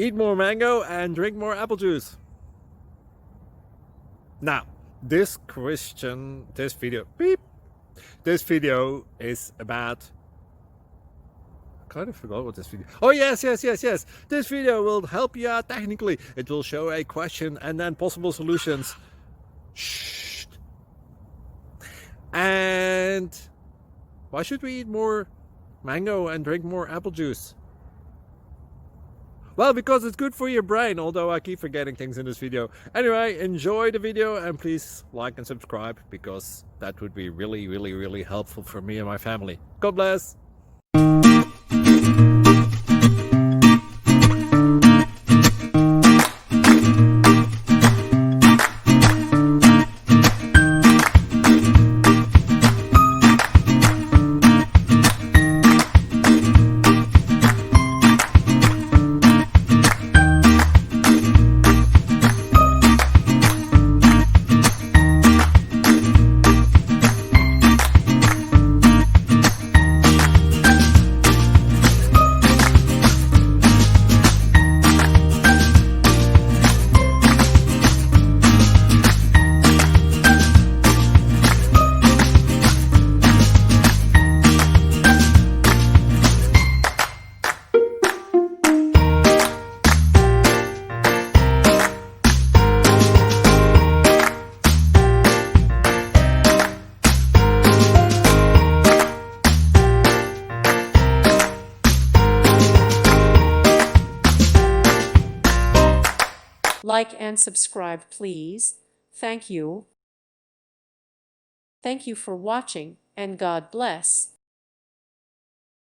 eat more mango and drink more apple juice. Now, this video is about, I kind of forgot what this video. Oh yes. This video will help you out technically. It will show a question and then possible solutions. Shh. And why should we eat more mango and drink more apple juice? Well, because it's good for your brain, although I keep forgetting things in this video. Anyway, enjoy the video and please like and subscribe, because that would be really helpful for me and my family. God bless! Like and subscribe, please. Thank you. Thank you for watching, and God bless.